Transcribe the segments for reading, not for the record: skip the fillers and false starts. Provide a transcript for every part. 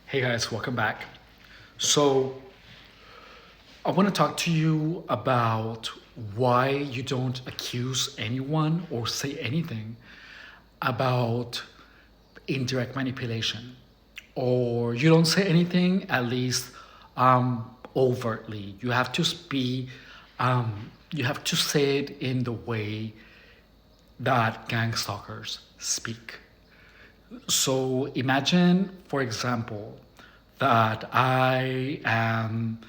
Hey guys, welcome back. So, I want to talk to you about why you don't accuse anyone or say anything about indirect manipulation, or you don't say anything at least overtly. You have to say it in the way that gangstalkers speak. So imagine, for example, that I am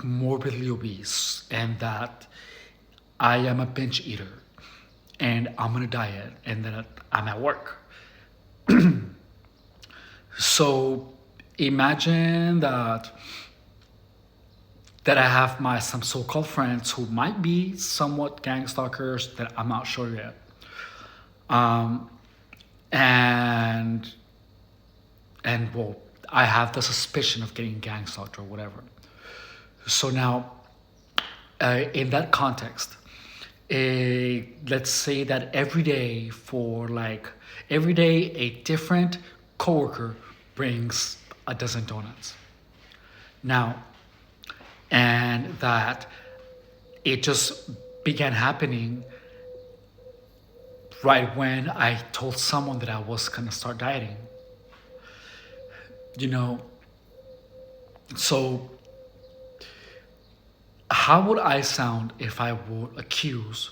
morbidly obese and that I am a binge eater and I'm on a diet and that I'm at work. So imagine that I have my some so-called friends who might be somewhat gang stalkers that I'm not sure yet. Um, and well, I have the suspicion of getting gang stalked or whatever. So now, in that context, let's say that every day a different coworker brings a dozen donuts. Now, and that it just began happening right when I told someone that I was gonna start dieting. You know, so how would I sound if I would accuse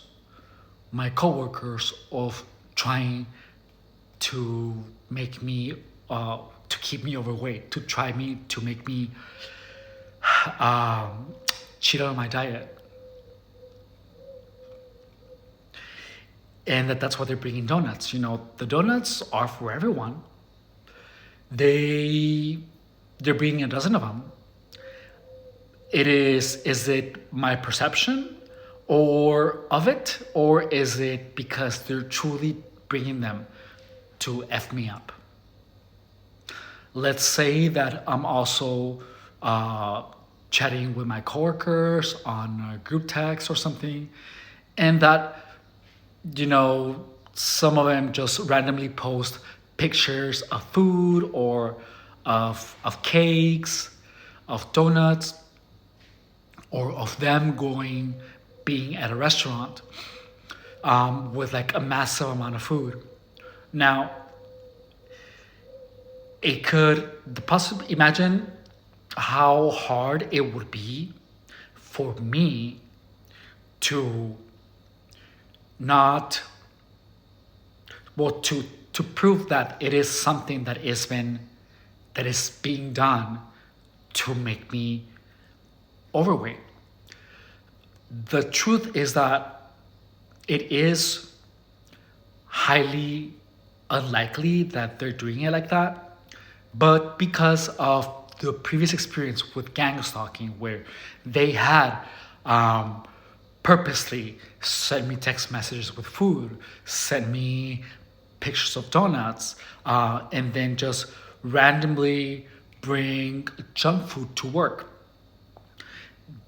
my coworkers of trying to make me, to keep me overweight, to make me um, cheat on my diet, and that's why they're bringing donuts. You know, the donuts are for everyone. They they're bringing a dozen of them. Is it my perception or of it, or is it because they're truly bringing them to f me up? Let's say that I'm also uh, chatting with my coworkers on a group text or something, and that, you know, some of them just randomly post pictures of food or of cakes, of donuts, or of them being at a restaurant with like a massive amount of food. Now, it could the possible imagine how hard it would be for me to not well to prove that it is something that is being done to make me overweight. The truth is that it is highly unlikely that they're doing it like that, but because of the previous experience with gang stalking, where they had um, purposely sent me text messages with food, sent me pictures of donuts, and then just randomly bring junk food to work.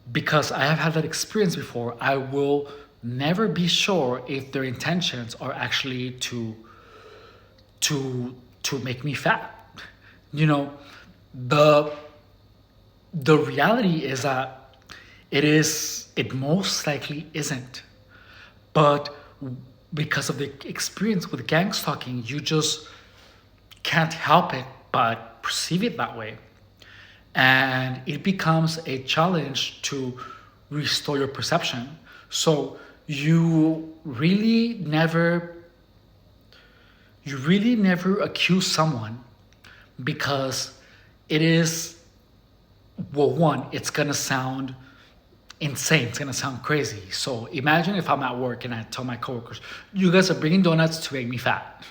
Because I have had that experience before, I will never be sure if their intentions are actually to make me fat. You know, the the reality is that it most likely isn't. But because of the experience with gang stalking, you just can't help it but perceive it that way. And it becomes a challenge to restore your perception. So you really never accuse someone because it is, well, one, it's gonna sound insane. It's gonna sound crazy. So imagine if I'm at work and I tell my coworkers, "You guys are bringing donuts to make me fat,"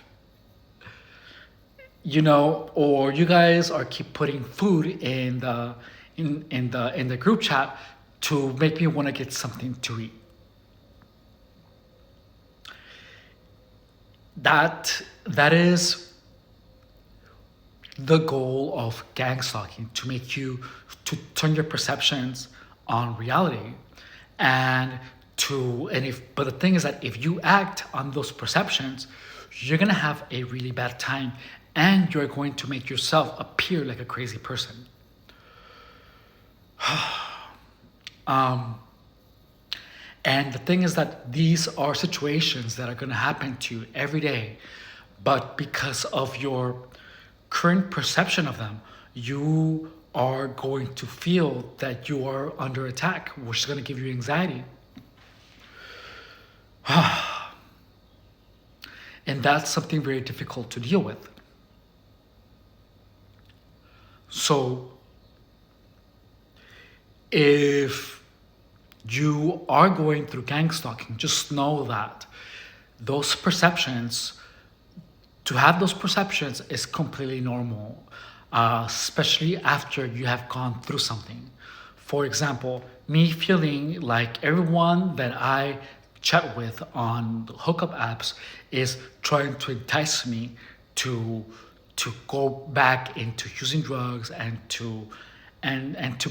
you know, or you guys are keep putting food in the group chat to make me want to get something to eat. That is the goal of gang stalking, to make you to turn your perceptions on reality, and if the thing is that if you act on those perceptions, you're gonna have a really bad time and you're going to make yourself appear like a crazy person. And the thing is that these are situations that are going to happen to you every day, but because of your current perception of them, you are going to feel that you are under attack, which is going to give you anxiety. And that's something very difficult to deal with. So, if you are going through gang stalking, just know that those perceptions, to have those perceptions is completely normal, especially after you have gone through something. For example, me feeling like everyone that I chat with on the hookup apps is trying to entice me to go back into using drugs and to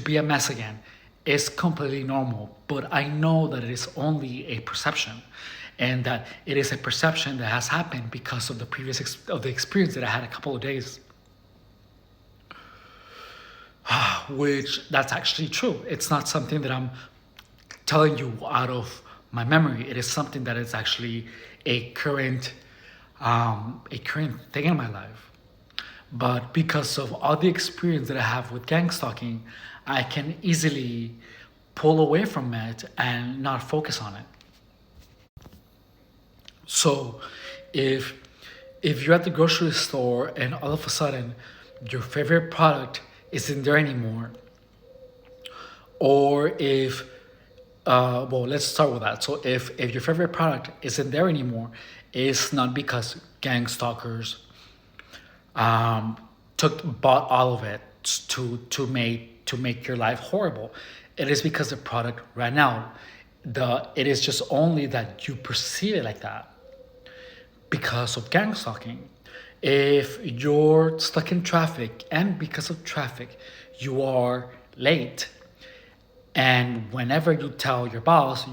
be a mess again is completely normal. But I know that it is only a perception, and that it is a perception that has happened because of the of the experience that I had a couple of days. Which that's actually true. It's not something that I'm telling you out of my memory. It is something that is actually a current thing in my life. But because of all the experience that I have with gang stalking, I can easily pull away from it and not focus on it. So, if you're at the grocery store and all of a sudden your favorite product isn't there anymore, or if well, let's start with that. So if your favorite product isn't there anymore, it's not because gang stalkers bought all of it to make your life horrible. It is because the product ran out. It is just only that you perceive it like that because of gang stalking. If you're stuck in traffic and because of traffic you are late, and whenever you tell your boss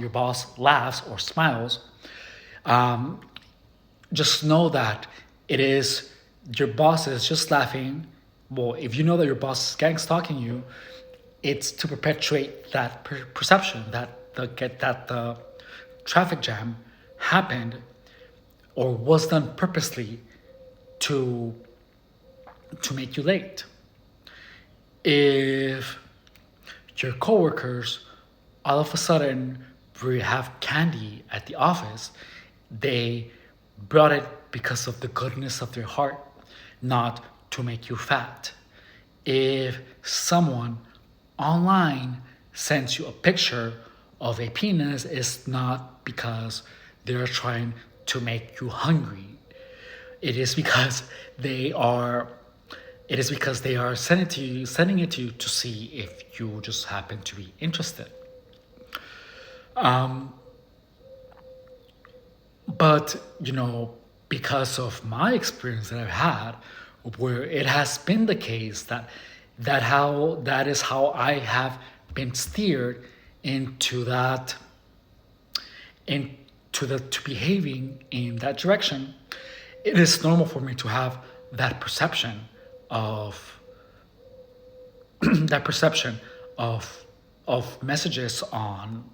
laughs or smiles, just know that it is your boss is just laughing. Well, if you know that your boss is gang stalking you, it's to perpetuate that perception that the traffic jam happened or was done purposely to make you late. If your coworkers all of a sudden have candy at the office, they brought it because of the goodness of their heart, not to make you fat. If someone online sends you a picture of a penis, it's not because they're trying to make you hungry. It is because they are sending it to you to see if you just happen to be interested. But because of my experience that I've had, where it has been the case that is how I have been steered into to behaving in that direction, it is normal for me to have that perception of that perception of messages on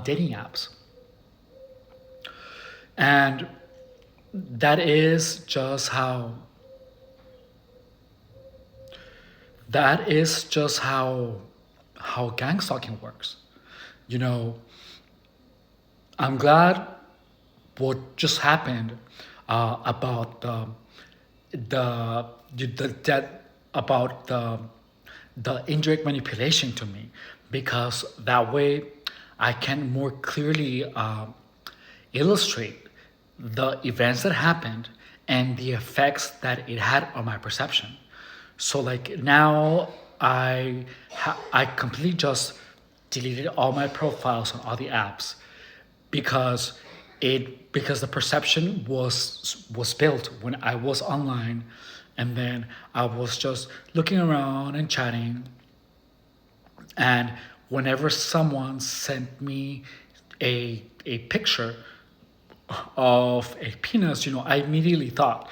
dating apps. And that is just how gang stalking works. I'm glad what just happened about the indirect manipulation to me, because that way I can more clearly illustrate the events that happened and the effects that it had on my perception. So like now I completely just deleted all my profiles on all the apps because the perception was built when I was online, and then I was just looking around and chatting, and whenever someone sent me a picture of a penis, I immediately thought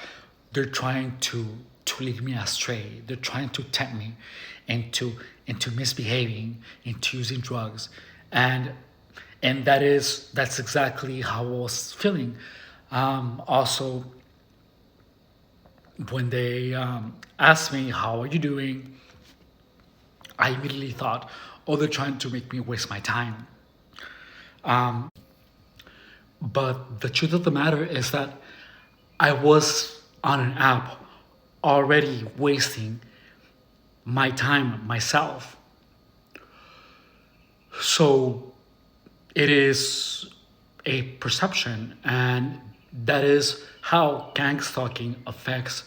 they're trying to lead me astray. They're trying to tempt me into misbehaving, into using drugs, and that's exactly how I was feeling. Also, when they asked me, "How are you doing?" I immediately thought, "Oh, they're trying to make me waste my time." But the truth of the matter is that I was on an app already wasting my time myself. So it is a perception, and that is how gang stalking affects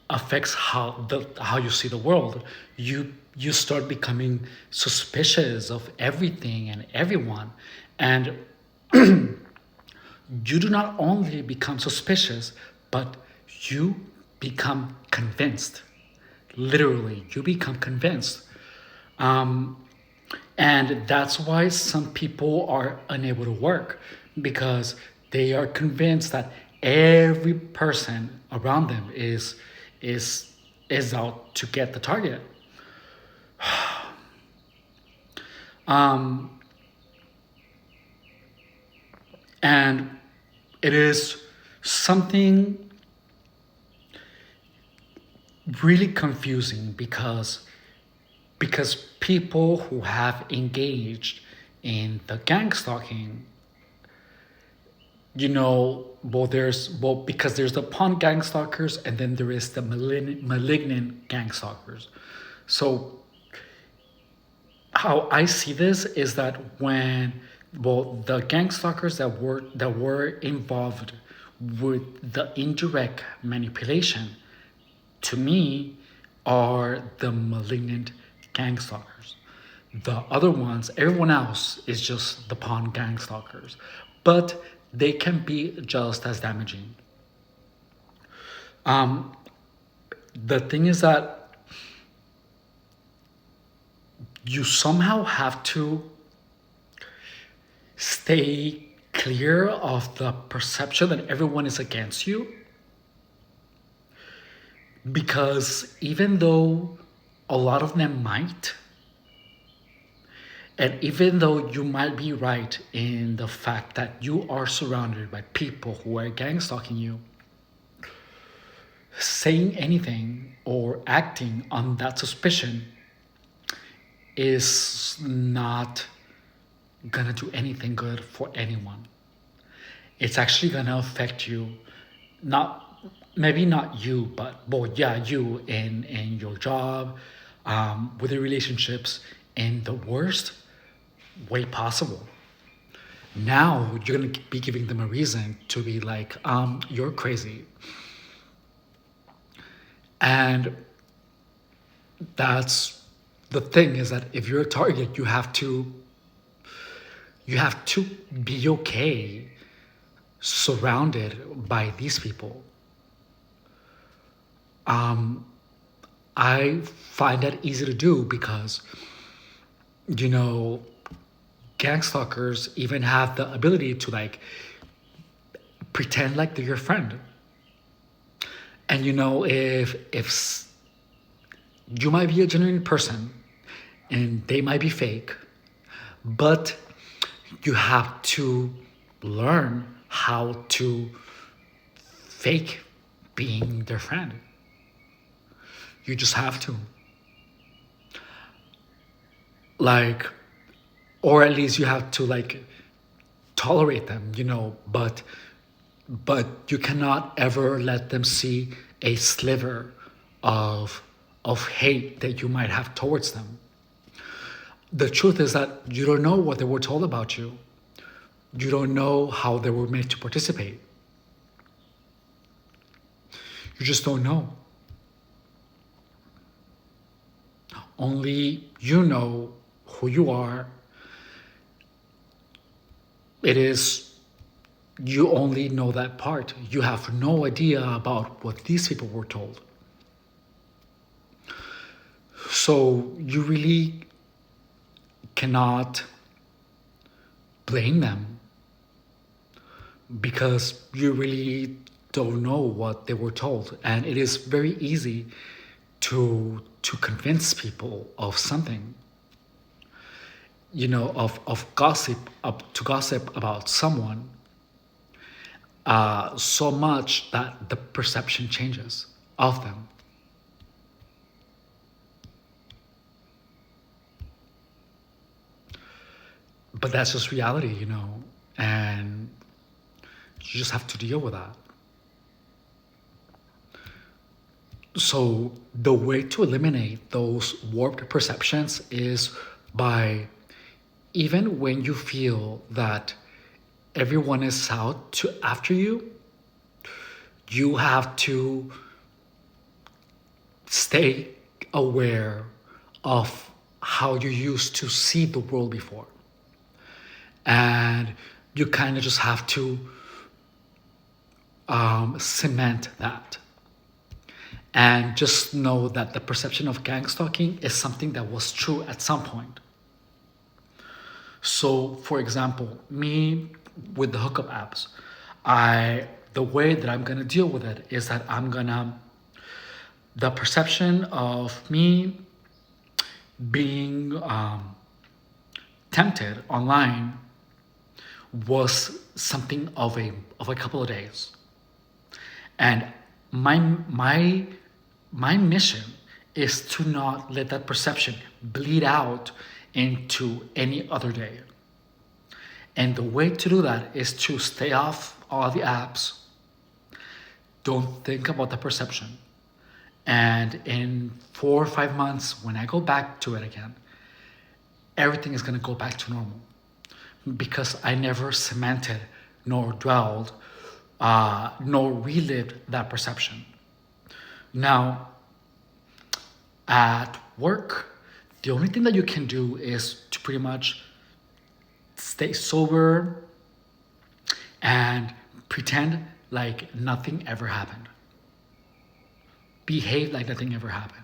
how you see the world. You start becoming suspicious of everything and everyone, and you do not only become suspicious, but you become convinced. Literally, you become convinced. Um, and that's why some people are unable to work, because they are convinced that every person around them is is out to get the target. Um, and it is something really confusing, because people who have engaged in the gang stalking, because there's the pawn gang stalkers, and then there is the malignant gang stalkers. So how I see this is that the gang stalkers that were involved with the indirect manipulation, to me, are the malignant gang stalkers. The other ones, everyone else, is just the pawn gang stalkers, but they can be just as damaging. Um, the thing is that you somehow have to stay clear of the perception that everyone is against you, because even though a lot of them might, and even though you might be right in the fact that you are surrounded by people who are gang stalking you, saying anything or acting on that suspicion is not gonna do anything good for anyone. It's actually gonna affect you, not maybe not you, but well, yeah, you in your job, with your relationships, in the worst way possible. Now you're gonna be giving them a reason to be like, you're crazy, and that's the thing, is that if you're a target, you have to be okay surrounded by these people. I find that easy to do because, you know, gangstalkers even have the ability to like pretend like they're your friend. And if you might be a genuine person and they might be fake, but you have to learn how to fake being their friend. You just have to. Like, or at least you have to like tolerate them, but you cannot ever let them see a sliver of hate that you might have towards them. The truth is that you don't know what they were told about you. You don't know how they were made to participate. You just don't know. Only you know who you are. It is, you only know that part. You have no idea about what these people were told. So you really cannot blame them. because you really don't know what they were told, and it is very easy to convince people of something, of gossip, to gossip about someone, so much that the perception changes of them. But that's just reality, and you just have to deal with that. So the way to eliminate those warped perceptions is by, even when you feel that everyone is out to after you, you have to stay aware of how you used to see the world before. And you kind of just have to cement that. And just know that the perception of gangstalking is something that was true at some point. So, for example, me with the hookup apps, the way that I'm gonna deal with it is that the perception of me being tempted online was something of a couple of days, and my mission is to not let that perception bleed out into any other day. And the way to do that is to stay off all the apps. Don't think about the perception. And in 4 or 5 months, when I go back to it again, everything is going to go back to normal, because I never cemented nor dwelled nor relived that perception. Now, at work, the only thing that you can do is to pretty much stay sober and pretend like nothing ever happened. Behave like nothing ever happened.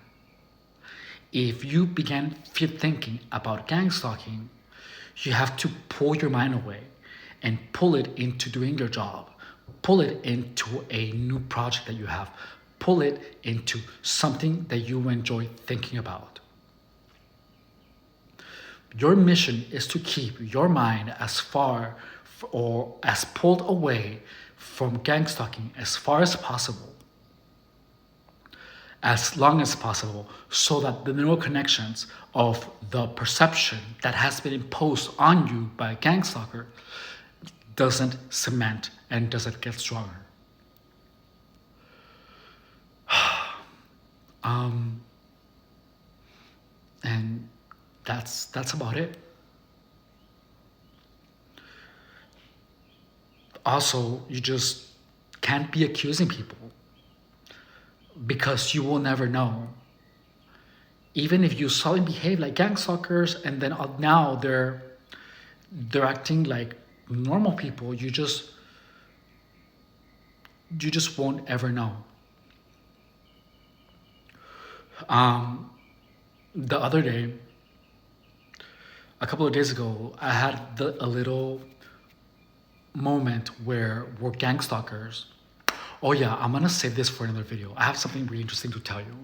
If you begin thinking about gang stalking, you have to pull your mind away and pull it into doing your job. Pull it into a new project that you have. Pull it into something that you enjoy thinking about. Your mission is to keep your mind as far or as pulled away from gang stalking as far as possible, as long as possible, so that the neural connections of the perception that has been imposed on you by a gang stalker doesn't cement and doesn't get stronger. And that's about it. Also, you just can't be accusing people, because you will never know. Even if you saw them behave like gangstalkers and then now they're acting like normal people, you just won't ever know. The other day, a couple of days ago, I had a little moment where we're gangstalkers. Oh yeah, I'm gonna save this for another video. I have something really interesting to tell you.